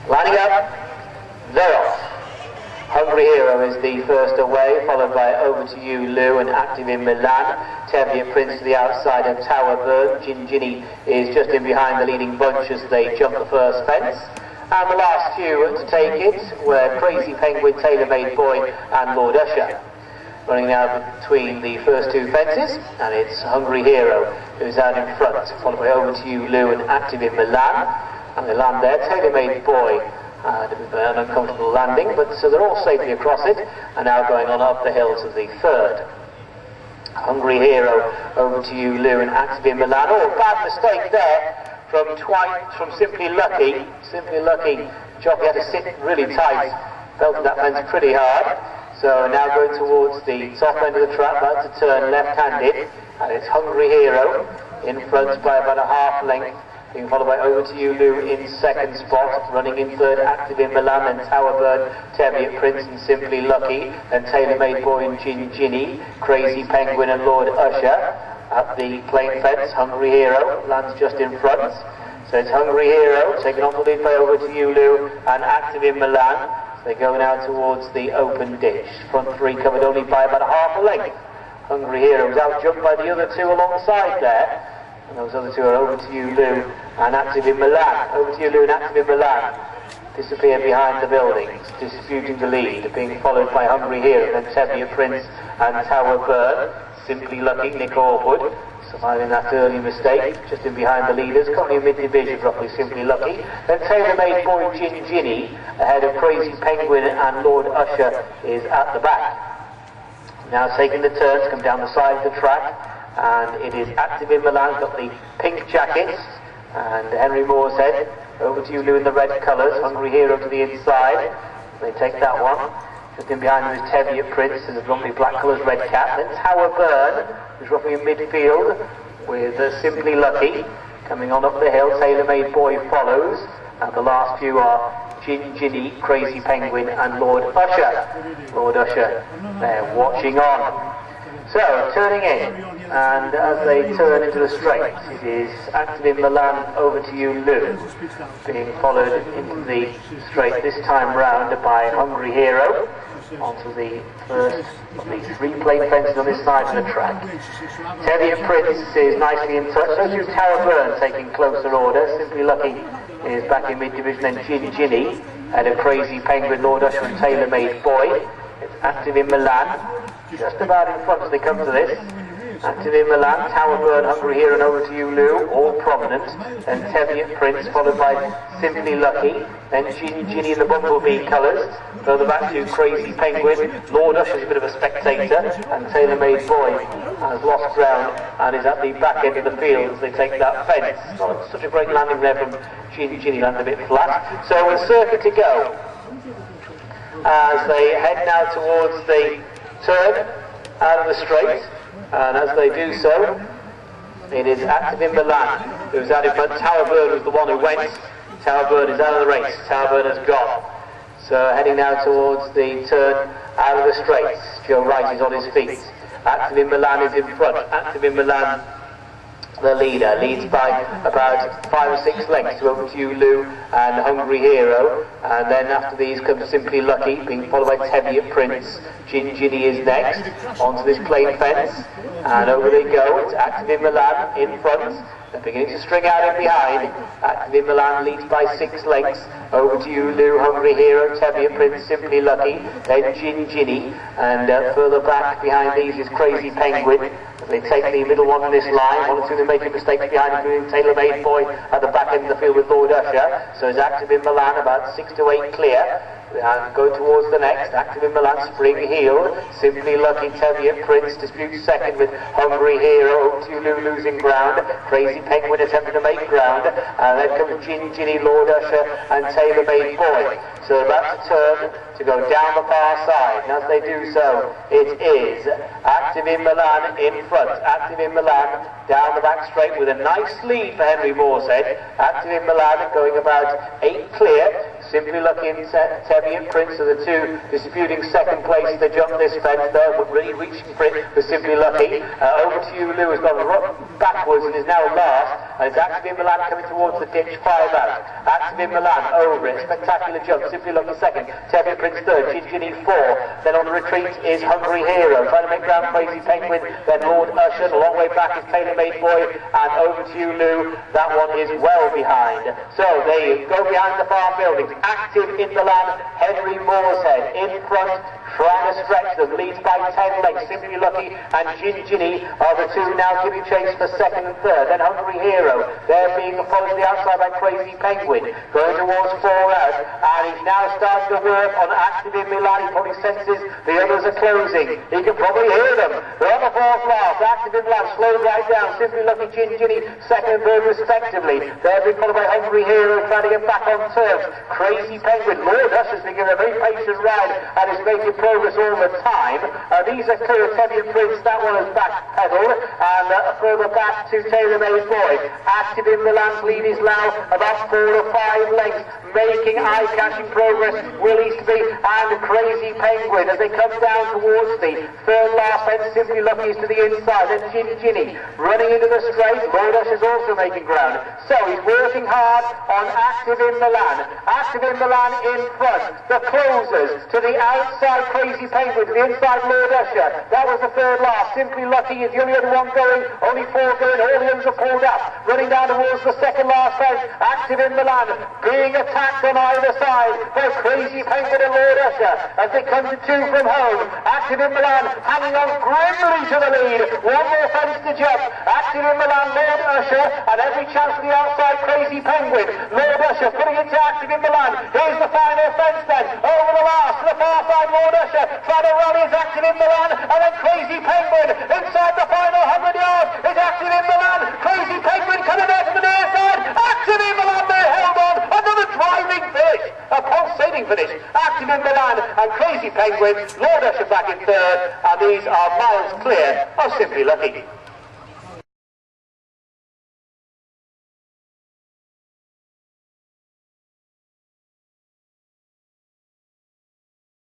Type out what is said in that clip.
Lining up, they're off. Hungry Hero is the first away, followed by Over to You, Lou, and Active in Milan. Teviot Prince to the outside of Tower Bird. Ginny is just in behind the leading bunch as they jump the first fence. And the last few to take it were Crazy Penguin, Tailor Made Boy, and Lord Usher. Running now between the first two fences, and it's Hungry Hero who's out in front, followed by Over to You, Lou, and Active in Milan. And they land there. Tailor Made Boy had an uncomfortable landing, but so they're all safely across it, and now going on up the hill to the third. Hungry Hero, Over to You, Lou, and Active in Milan. Oh, bad mistake there from Simply Lucky. Simply Lucky, jockey had to sit really tight, belted that fence pretty hard. So now going towards the top end of the track, about to turn left-handed, and it's Hungry Hero in front by about a half length, being followed by Over to You, Lou in second spot. Running in third, Active in Milan, and Tower Bird, Teviot Prince, and Simply Lucky, and Tailor Made Boy and Ginny, Crazy Penguin, and Lord Usher. At the plain fence, Hungry Hero lands just in front. So it's Hungry Hero taking on the lead by Over to You, Lou, and Active in Milan. They go now towards the open ditch. Front three covered only by about a half a length. Hungry Hero was outjumped by the other two alongside there. And those other two are Over to You, Lou, and Active in Milan. Over to You, Lou, and Active in Milan disappear behind the buildings, disputing the lead, being followed by Hungry Hero, then Teviot Prince and Tower Bird. Simply Lucky, Nick Orwood, surviving that early mistake, just in behind the leaders, currently in mid-division, roughly Simply Lucky. Then Tailor Made Boy Ginny, ahead of Crazy Penguin, and Lord Usher is at the back. Now taking the turn to come down the side of the track, and it is Active in Milan, got the pink jackets, and Henry Moorehead, Over to You, Lou, in the red colours. Hungry Hero to the inside, they take that one. Just in behind them is Teviot Prince, in the lovely black colours, red cap. Then Tower Bird, who's roughly in midfield, with Simply Lucky. Coming on up the hill, Tailor Made Boy follows, and the last few are Ginny, Crazy Penguin, and Lord Usher. Lord Usher, they're watching on. So, turning in, and as they turn into the straight, it is Active in Milan, Over to You, Lou, being followed into the straight this time round by Hungry Hero, onto the first of the three plain fences on this side of the track. Teviot Prince is nicely in touch, so is Tower Bird taking closer order. Simply Lucky is back in mid-division, and Ginny, and a Crazy Penguin, Lord Usher, and Tailor Made Boy. It's Active in Milan, just about in front as they come to this. Active in Milan, Tower Bird, Hungry Hero, and Over to You, Lou, all prominent. Then Teviot Prince, followed by Simply Lucky. Then Ginny in the Bumblebee colours. Further back to Crazy Penguin. Lord Usher's a bit of a spectator, and Tailor Made Boy has lost ground and is at the back end of the field as they take that fence. Not such a great landing there from Ginny, landed a bit flat. So a circuit to go as they head now towards the turn out of the straight. And as they do so, it is Active in Milan who's out in front. Tower Bird was the one who went. Tower Bird is out of the race. Tower Bird has gone. So heading now towards the turn out of the straight. Joe Wright is on his feet. Active in Milan is in front. Active in Milan, the leader, leads by about 5 or 6 lengths to Over to You, Lou, and Hungry Hero. And then after these comes Simply Lucky, being followed by Teviot Prince. Ginny is next, onto this plain fence, and over they go. It's Active in Milan in front. They're beginning to string out in behind. Active in Milan leads by 6 lengths. Over to You, Lou, Hungry Hero, Teviot Prince, Simply Lucky, then Ginny, and further back behind these is Crazy Penguin. They take the middle one on this line. One or two are making mistakes behind, including Tailor Made Boy at the back end of the field with Lord Usher. So it's Active in Milan, about 6 to 8 clear. And go towards the next. Active in Milan, spring heel. Simply Lucky, Teviot Prince disputes second with Hungry Hero. Over to You, Lou, losing ground. Crazy Penguin attempting to make ground. And then comes Ginny, Lord Usher, and Tailor Made Boy. So they're about to turn to go down the far side. And as they do so, it is Active in Milan in front. Active in Milan down the back straight with a nice lead for Henry Moorehead. Active in Milan going about 8 clear. Simply Lucky and Teviot Prince are the two disputing second place. They jump this fence there, but really reaching for it for Simply Lucky. Over to you, Lou has gone backwards and is now last, and it's Active in Milan coming towards the ditch, 5 out. Active in Milan over it, spectacular jump, Simply Lucky second, Teviot Prince third, Ginny 4. Then on the retreat is Hungry Hero, trying to make ground, Crazy Penguin, then Lord Usher, a long way back is Tailor Made Boy, and over to you, Lou, that one is well behind. So they go behind the farm buildings. Active in Milan, Henry Mooreshead in front, trying to stretch them, leads by 10 lengths. Simply Lucky and Ginny are the two now giving chase for second and third. Then Hungry Hero, they're being followed to the outside by Crazy Penguin, going towards 4 out, and he's now starting to work on Active in Milan. He probably senses the others are closing. He can probably hear them. They're on the 4th last. Active in Milan slows right down. Simply Lucky, Ginny, second and third respectively. They're being followed by Hungry Hero, trying to get back on terms. Crazy Penguin, Lord Usher's been given a very patient ride and is making progress all the time. These are clear. Teviot Prince, that one is back-pedaled, and further back to Tailor Made Boy. Active in Milan's lead is now about 4 to 5 lengths, making eye-catching progress. Will Easterby and Crazy Penguin as they come down towards the third last fence. Simply Lucky is to the inside, then Ginny running into the straight. Lord Usher's also making ground. So he's working hard on Active in Milan. Active in Milan in front. The closers to the outside, Crazy Penguin, to the inside, Lord Usher. That was the third last. Simply Lucky is the only other one going. Only 4 going. All the others are pulled up. Running down towards the second last fence. Active in Milan being attacked on either side by Crazy Penguin and Lord Usher as they come to 2 from home. Active in Milan hanging on grimly to the lead. One more fence to jump. Active in Milan, Lord Usher, and every chance for the outside, Crazy Penguin. Lord Usher putting it to Active in Milan. Here's the final fence then. Over the last to the far side, Lord Usher trying to rally his Active in Milan, and then Crazy Penguin inside the final 100 yards is Active in Milan. Crazy Penguin coming out from the near side. Active in Milan, they held on. Another driving finish, a pulsating finish. Active in Milan and Crazy Penguin. Lord Usher back in third, and these are miles clear of Simply Lucky.